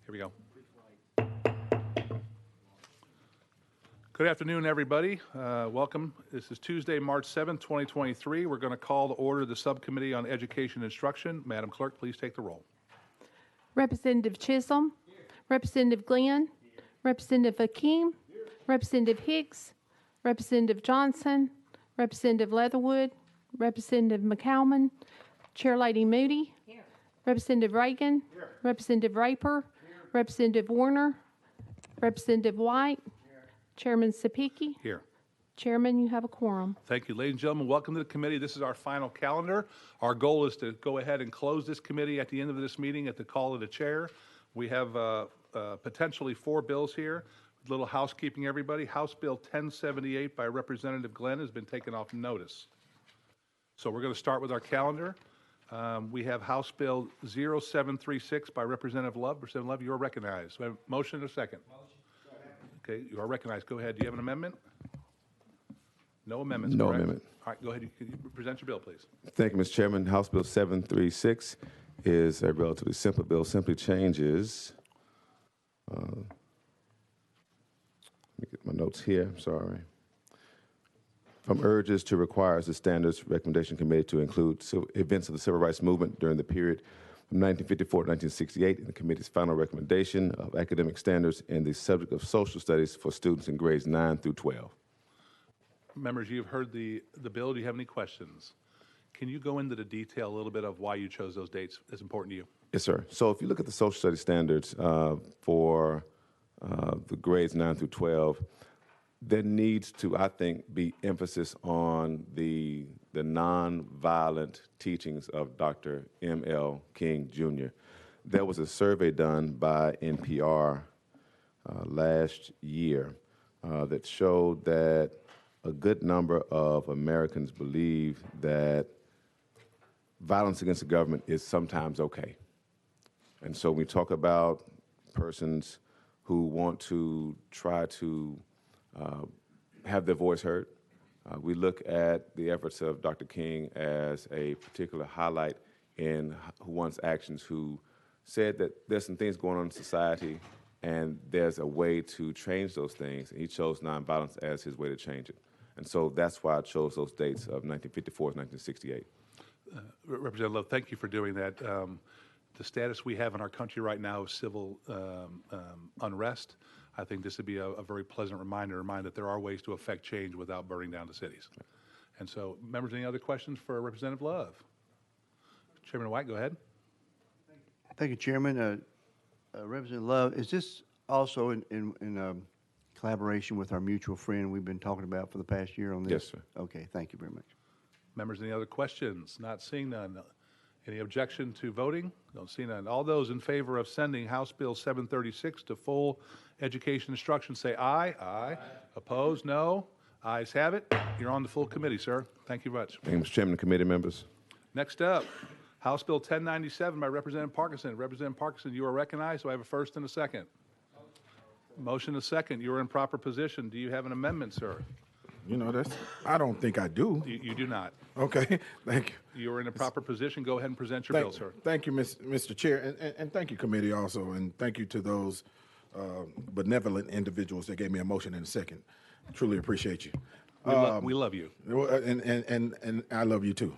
Here we go. Good afternoon, everybody. Welcome. This is Tuesday, March 7th, 2023. We're going to call to order the Subcommittee on Education and Instruction. Madam Clerk, please take the roll. Representative Chisholm. Here. Representative Glenn. Here. Representative Hakeem. Here. Representative Hicks. Representative Johnson. Representative Leatherwood. Representative McCalman. Chair Lady Moody. Here. Representative Reagan. Here. Representative Raper. Here. Representative Warner. Representative White. Here. Chairman Sapicki. Here. Chairman, you have a quorum. Thank you. Ladies and gentlemen, welcome to the committee. This is our final calendar. Our goal is to go ahead and close this committee at the end of this meeting at the call of the chair. We have potentially 4 bills here. A little housekeeping, everybody. House Bill 1078 by Representative Glenn has been taken off notice. So we're going to start with our calendar. We have House Bill 0736 by Representative Love. Representative Love, you are recognized. We have a motion and a second. Okay, you are recognized. Go ahead. Do you have an amendment? No amendments, No correct? amendment. All right, go ahead. You present your bill, please. Thank you, Mr. Chairman. House Bill 736 is a relatively simple bill. Simply changes, let me get my notes here, I'm sorry. From urges to requires the Standards Recommendation Committee to include events of the Civil Rights Movement during the period from 1954 to 1968 in the committee's final recommendation of academic standards in the subject of social studies for students in grades 9 through 12. Members, you've heard the bill. Do you have any questions? Can you go into the detail a little bit of why you chose those dates as important to you? Yes, sir. So if you look at the social studies standards for the grades 9 through 12, there needs to, I think, be emphasis on the nonviolent teachings of Dr. M.L. King, Jr. There was a survey done by NPR last year that showed that a good number of Americans believe that violence against the government is sometimes okay. And so we talk about persons who want to try to have their voice heard. We look at the efforts of Dr. King as a particular highlight in one's actions, who said that there's some things going on in society and there's a way to change those things. And he chose nonviolence as his way to change it. And so that's why I chose those dates of 1954 to 1968. Representative Love, thank you for doing that. The status we have in our country right now of civil unrest, I think this would be a very pleasant reminder that there are ways to affect change without burning down the cities. And so, members, any other questions for Representative Love? Chairman White, go ahead. Thank you, Chairman. Representative Love, is this also in collaboration with our mutual friend we've been talking about for the past year on this? Yes, sir. Okay, thank you very much. Members, any other questions? Not seeing none. Any objection to voting? Don't see none. All those in favor of sending House Bill 736 to full education instruction say aye. Aye. Opposed? No. Ayes have it. You're on the full committee, sir. Thank you much. Thank you, Mr. Chairman and committee members. Next up, House Bill 1097 by Representative Parkinson. Representative Parkinson, you are recognized. Do I have a first and a second? Motion a second. You're in proper position. Do you have an amendment, sir? You know, I don't think I do. You do not. Okay, thank you. You're in a proper position. Go ahead and present your bill, sir. Thank you, Mr. Chair, and thank you, committee, also, and thank you to those benevolent individuals that gave me a motion in a second. Truly appreciate you. We love you. And I love you too.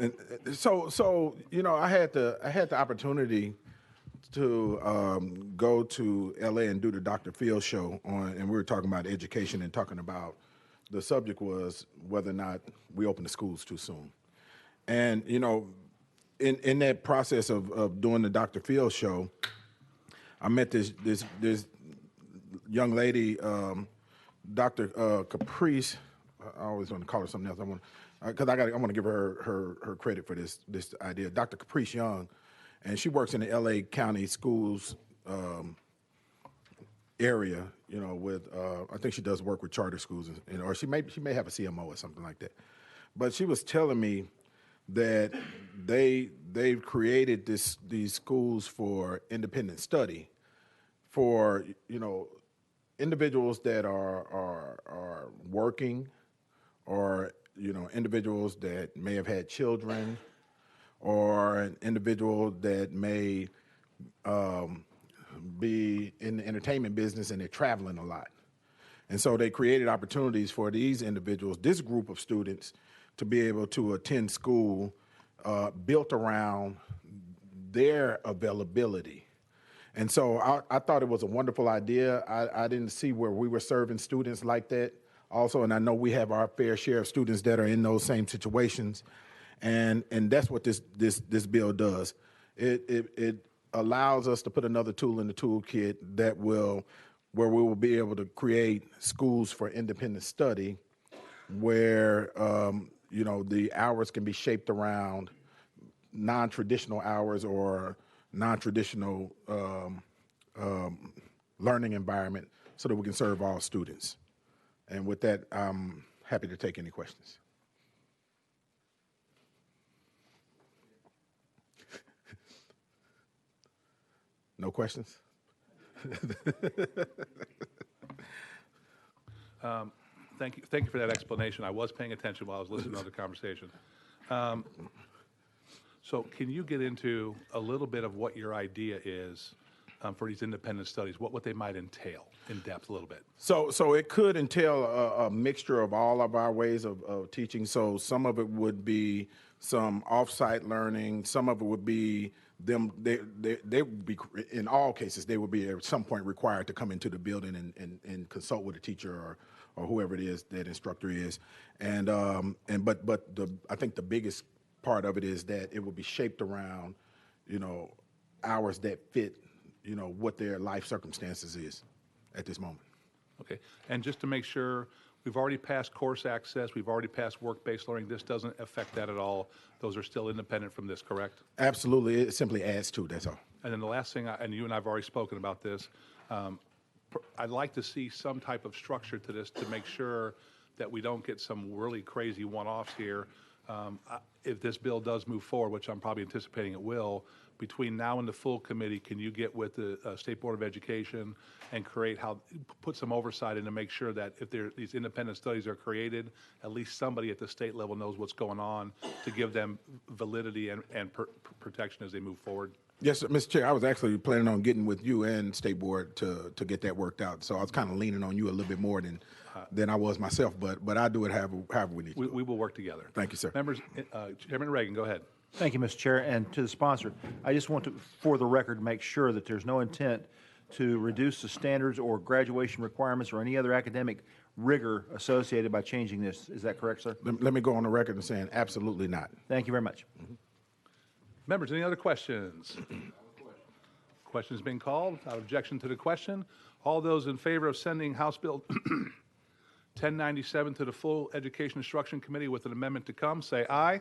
And so you know, I had the opportunity to go to LA and do the Dr. Phil show and we were talking about education and talking about the subject was whether or not we open the schools too soon. And you know, in that process of doing the Dr. Phil show, I met this young lady, Dr. Caprice. I always want to call her something else. I want to give her credit for this idea. Dr. Caprice Young. And she works in the LA County schools area, you know, with I think she does work with charter schools, or she may have a CMO or something like that. But she was telling me that they've created these schools for independent study for, you know, individuals that are working, or, you know, individuals that may have had children, or an individual that may be in the entertainment business and they're traveling a lot. And so they created opportunities for these individuals, this group of students, to be able to attend school built around their availability. And so I thought it was a wonderful idea. I didn't see where we were serving students like that also, and I know we have our fair share of students that are in those same situations. And that's what this bill does. It allows us to put another tool in the toolkit where we will be able to create schools for independent study where the hours can be shaped around non-traditional hours or non-traditional learning environment so that we can serve all students. And with that, I'm happy to take any questions. No questions? Thank you for that explanation. I was paying attention while I was listening to the conversation. So can you get into a little bit of what your idea is for these independent studies, what they might entail in depth a little bit? So it could entail a mixture of all of our ways of teaching. So some of it would be some off-site learning. Some of it would be them. They would be, in all cases, they would be at some point required to come into the building and consult with a teacher or whoever it is that instructor is. But I think the biggest part of it is that it will be shaped around, hours that fit, what their life circumstances is at this moment. Okay, and just to make sure, we've already passed course access, we've already passed work-based learning. This doesn't affect that at all. Those are still independent from this, correct? Absolutely, it simply adds to, that's all. And then the last thing, and you and I have already spoken about this, I'd like to see some type of structure to this to make sure that we don't get some really crazy one-offs here. If this bill does move forward, which I'm probably anticipating it will, between now and the full committee, can you get with the State Board of Education and put some oversight in to make sure that if these independent studies are created, at least somebody at the state level knows what's going on to give them validity and protection as they move forward? Yes, sir, Mr. Chair, I was actually planning on getting with you and State Board to get that worked out. So I was kind of leaning on you a little bit more than I was myself, but I do it however we need to. We will work together. Thank you, sir. Members, Chairman Reagan, go ahead. Thank you, Mr. Chair, and to the sponsor. I just want to, for the record, make sure that there's no intent to reduce the standards or graduation requirements or any other academic rigor associated by changing this. Is that correct, sir? Let me go on the record and saying absolutely not. Thank you very much. Members, any other questions? Questions being called. Without objection to the question. All those in favor of sending House Bill 1097 to the full Education Instruction Committee with an amendment to come, say aye. Aye.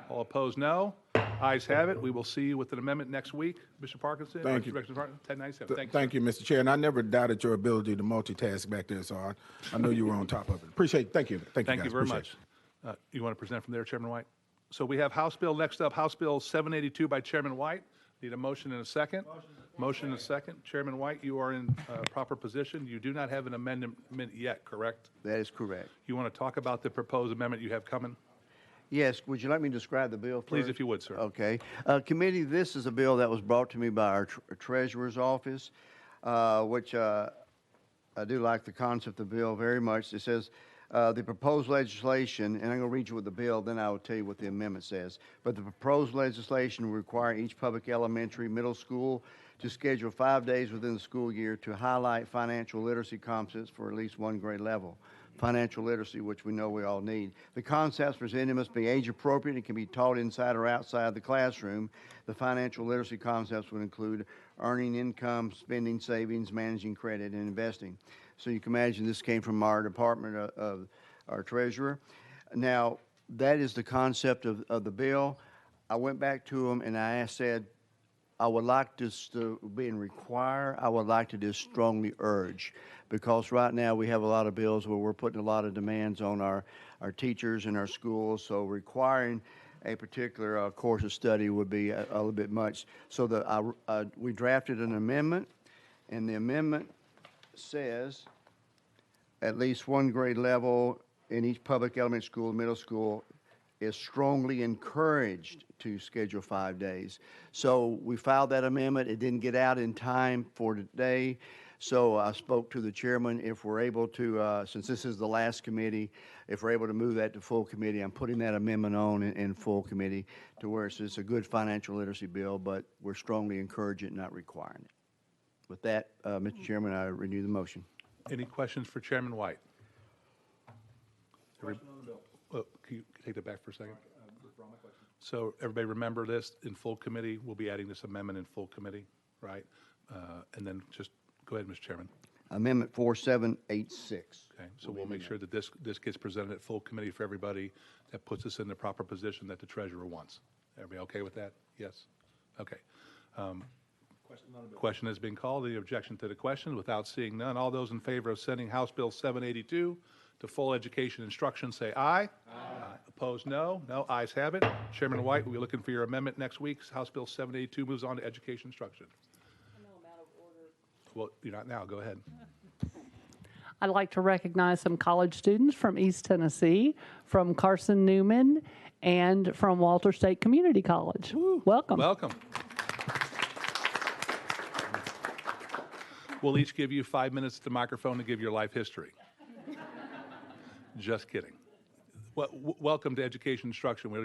All opposed, no. Ayes have it. We will see you with an amendment next week. Mr. Parkinson? Thank you. 1097. Thank you, Mr. Chair. And I never doubted your ability to multitask back there, so I know you were on top of it. Appreciate it. Thank you. Thank you, Thank guys. you very Appreciate much. You want to present from there, Chairman White? So we have House Bill next up, House Bill 782 by Chairman White. Need a motion and a second. Motion and a second. Chairman White, you are in proper position. You do not have an amendment yet, correct? That is correct. You want to talk about the proposed amendment you have coming? Yes, would you like me to describe the bill first? Please, if you would, sir. Okay. Committee, this is a bill that was brought to me by our Treasurer's Office, which I do like the concept of the bill very much. It says, the proposed legislation, and I'm going to read you what the bill, then I will tell you what the amendment says. But the proposed legislation will require each public elementary, middle school to schedule 5 days within the school year to highlight financial literacy concepts for at least one grade level. Financial literacy, which we know we all need. The concepts presented must be age appropriate and can be taught inside or outside the classroom. The financial literacy concepts would include earning income, spending, savings, managing credit, and investing. So you can imagine this came from our department of our treasurer. Now, that is the concept of the bill. I went back to them and I said, I would like this to being required, I would like to just strongly urge, because right now we have a lot of bills where we're putting a lot of demands on our teachers and our schools, so requiring a particular course of study would be a little bit much. So we drafted an amendment, and the amendment says at least one grade level in each public elementary school, middle school, is strongly encouraged to schedule 5 days. So we filed that amendment. It didn't get out in time for today. So I spoke to the chairman. If we're able to, since this is the last committee, if we're able to move that to full committee, I'm putting that amendment on in full committee to where it's a good financial literacy bill, but we're strongly encouraging it, not requiring it. With that, Mr. Chairman, I renew the motion. Any questions for Chairman White? Question on the bill. Can you take that back for a second? So everybody remember this, in full committee, we'll be adding this amendment in full committee, right? And then just go ahead, Mr. Chairman. Amendment 4786. Okay, so we'll make sure that this gets presented at full committee for everybody. That puts us in the proper position that the treasurer wants. Everybody okay with that? Yes? Okay. Question has been called. Any objection to the question? Without seeing none, all those in favor of sending House Bill 782 to full education instruction, say aye. Aye. Opposed, no. No, ayes have it. Chairman White, we'll be looking for your amendment next week. House Bill 782 moves on to education instruction. I know I'm out of order. Well, you're not now. Go ahead. I'd like to recognize some college students from East Tennessee, from Carson Newman, and from Walter State Community College. Welcome. Welcome. We'll each give you 5 minutes at the microphone to give your life history. Just kidding. Welcome to Education Instruction. We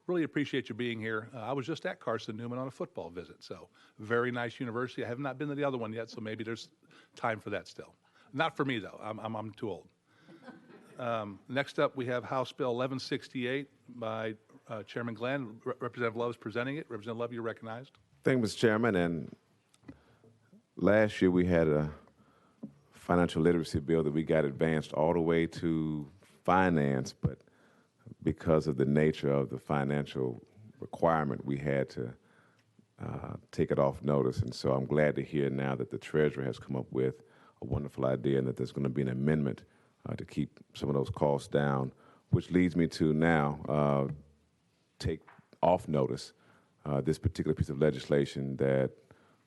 really appreciate you being here. I was just at Carson Newman on a football visit, so very nice university. I have not been to the other one yet, so maybe there's time for that still. Not for me, though. I'm too old. Next up, we have House Bill 1168 by Chairman Glenn. Representative Love is presenting it. Representative Love, you're recognized. Thank you, Mr. Chairman. And last year we had a financial literacy bill that we got advanced all the way to finance, but because of the nature of the financial requirement, we had to take it off notice. And so I'm glad to hear now that the treasurer has come up with a wonderful idea and that there's going to be an amendment to keep some of those costs down, which leads me to now take off notice this particular piece of legislation that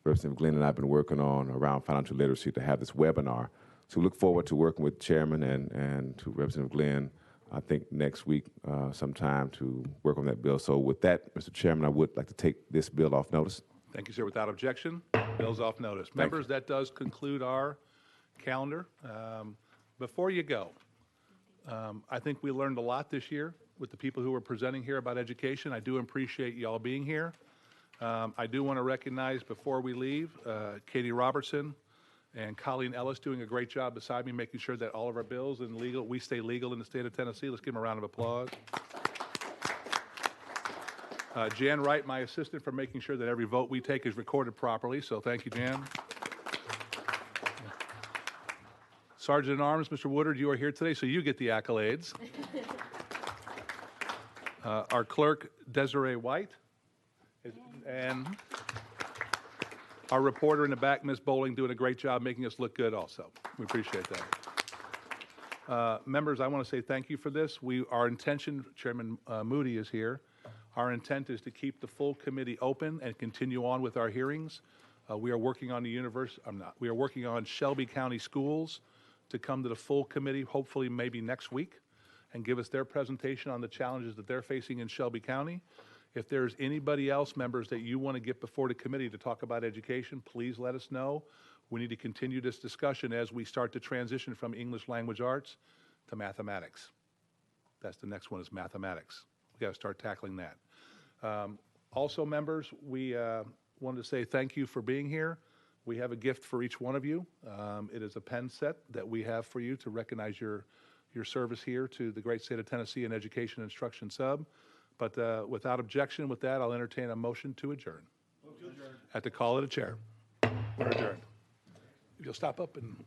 Representative Glenn and I have been working on around financial literacy to have this webinar. So we look forward to working with Chairman and to Representative Glenn, I think next week sometime to work on that bill. So with that, Mr. Chairman, I would like to take this bill off notice. Thank you, sir. Without objection, bill's off notice. Members, that does conclude our calendar. Before you go, I think we learned a lot this year with the people who were presenting here about education. I do appreciate you all being here. I do want to recognize before we leave, Katie Robertson and Colleen Ellis doing a great job beside me, making sure that all of our bills and we stay legal in the state of Tennessee. Let's give them a round of applause. Jan Wright, my assistant, for making sure that every vote we take is recorded properly. So thank you, Jan. Sergeant at Arms, Mr. Woodard, you are here today, so you get the accolades. Our clerk, Desiree White, and our reporter in the back, Ms. Bowling, doing a great job making us look good also. We appreciate that. Members, I want to say thank you for this. Our intention, Chairman Moody is here, our intent is to keep the full committee open and continue on with our hearings. We are working on we are working on Shelby County Schools to come to the full committee, hopefully maybe next week, and give us their presentation on the challenges that they're facing in Shelby County. If there's anybody else, members, that you want to get before the committee to talk about education, please let us know. We need to continue this discussion as we start to transition from English language arts to mathematics. That's the next one, is mathematics. We got to start tackling that. Also, members, we wanted to say thank you for being here. We have a gift for each one of you. It is a pen set that we have for you to recognize your service here to the great state of Tennessee and Education Instruction Sub. But without objection, with that, I'll entertain a motion to adjourn. Move to adjourn. At the call of the chair. We're adjourned. If you'll stop up and